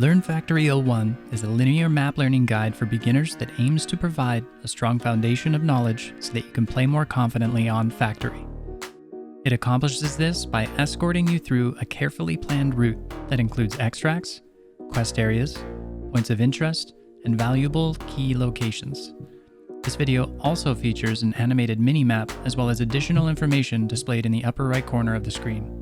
Learn Factory 01 is a linear map learning guide for beginners that aims to provide a strong foundation of knowledge so that you can play more confidently on Factory. It accomplishes this by escorting you through a carefully planned route that includes extracts, quest areas, points of interest, and valuable key locations. This video also features an animated mini-map as well as additional information displayed in the upper right corner of the screen.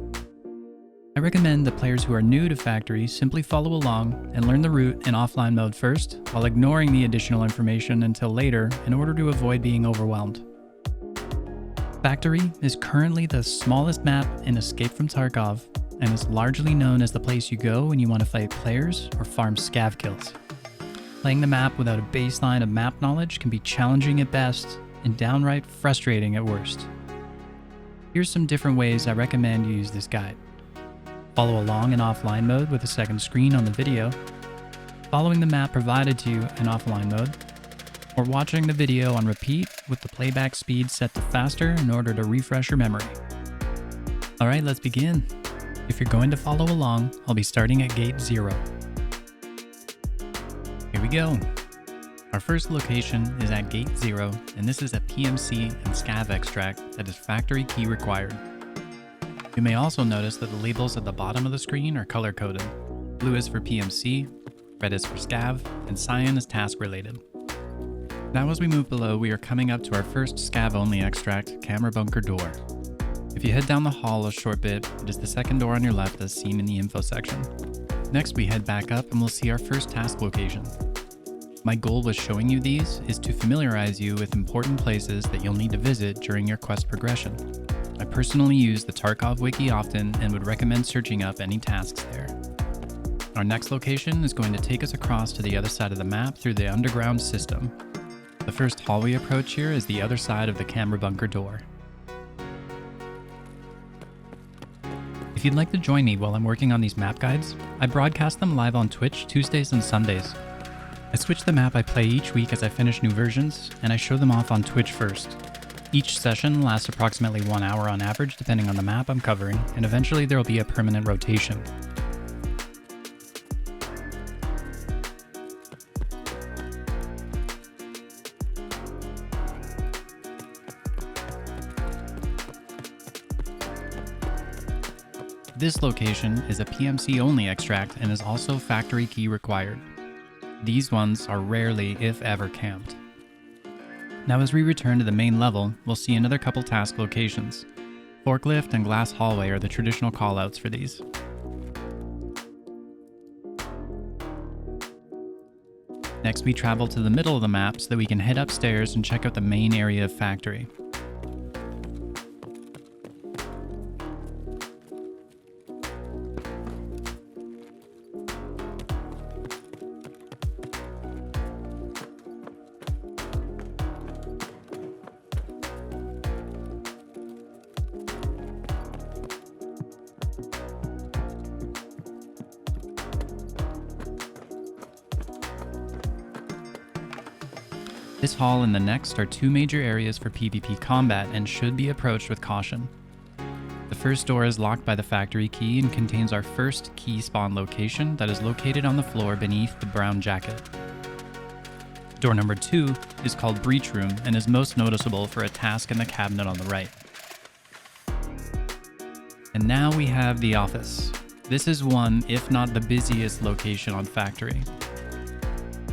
I recommend that players who are new to Factory simply follow along and learn the route in offline mode first, while ignoring the additional information until later in order to avoid being overwhelmed. Factory is currently the smallest map in Escape from Tarkov, and is largely known as the place you go when you want to fight players or farm scav kills. Playing the map without a baseline of map knowledge can be challenging at best and downright frustrating at worst. Here's some different ways I recommend you use this guide. Follow along in offline mode with a second screen on the video, following the map provided to you in offline mode, or watching the video on repeat with the playback speed set to faster in order to refresh your memory. Alright, let's begin. If you're going to follow along, I'll be starting at Gate 0. Here we go. Our first location is at Gate 0, and this is a PMC and Scav extract that is Factory key required. You may also notice that the labels at the bottom of the screen are color-coded. Blue is for PMC, red is for Scav, and cyan is task-related. Now as we move below, we are coming up to our first Scav-only extract, Camera Bunker Door. If you head down the hall a short bit, it is the second door on your left as seen in the info section. Next we head back up and we'll see our first task location. My goal with showing you these is to familiarize you with important places that you'll need to visit during your quest progression. I personally use the Tarkov wiki often and would recommend searching up any tasks there. Our next location is going to take us across to the other side of the map through the underground system. The first hall we approach here is the other side of the Camera Bunker Door. If you'd like to join me while I'm working on these map guides, I broadcast them live on Twitch Tuesdays and Sundays. I switch the map I play each week as I finish new versions, and I show them off on Twitch first. Each session lasts approximately 1 hour on average depending on the map I'm covering, and eventually there will be a permanent rotation. This location is a PMC only extract and is also Factory key required. These ones are rarely, if ever, camped. Now as we return to the main level, we'll see another couple task locations. Forklift and Glass Hallway are the traditional callouts for these. Next we travel to the middle of the map so that we can head upstairs and check out the main area of Factory. This hall and the next are two major areas for PvP combat and should be approached with caution. The first door is locked by the Factory key and contains our first key spawn location that is located on the floor beneath the brown jacket. Door number 2 is called Breach Room and is most noticeable for a task in the cabinet on the right. And now we have the office. This is one, if not the busiest location on Factory.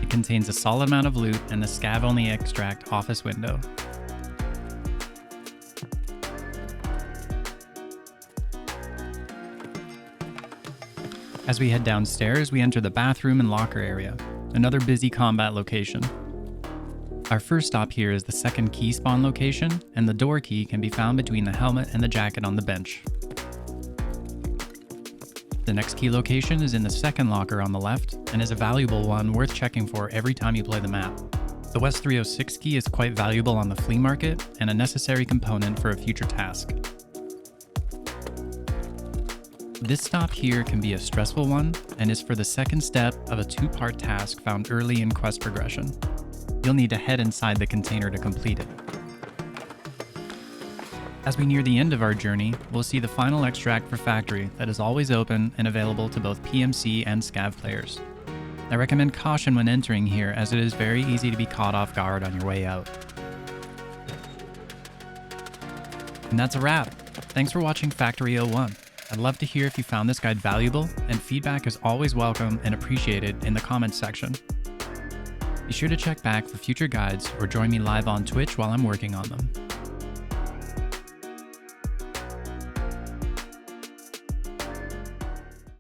It contains a solid amount of loot and the Scav-only extract office window. As we head downstairs, we enter the bathroom and locker area, another busy combat location. Our first stop here is the second key spawn location, and the door key can be found between the helmet and the jacket on the bench. The next key location is in the second locker on the left, and is a valuable one worth checking for every time you play the map. The West 306 key is quite valuable on the flea market, and a necessary component for a future task. This stop here can be a stressful one, and is for the second step of a 2-part task found early in quest progression. You'll need to head inside the container to complete it. As we near the end of our journey, we'll see the final extract for Factory that is always open and available to both PMC and Scav players. I recommend caution when entering here as it is very easy to be caught off guard on your way out. And that's a wrap. Thanks for watching Factory 01. I'd love to hear if you found this guide valuable, and feedback is always welcome and appreciated in the comments section. Be sure to check back for future guides or join me live on Twitch while I'm working on them.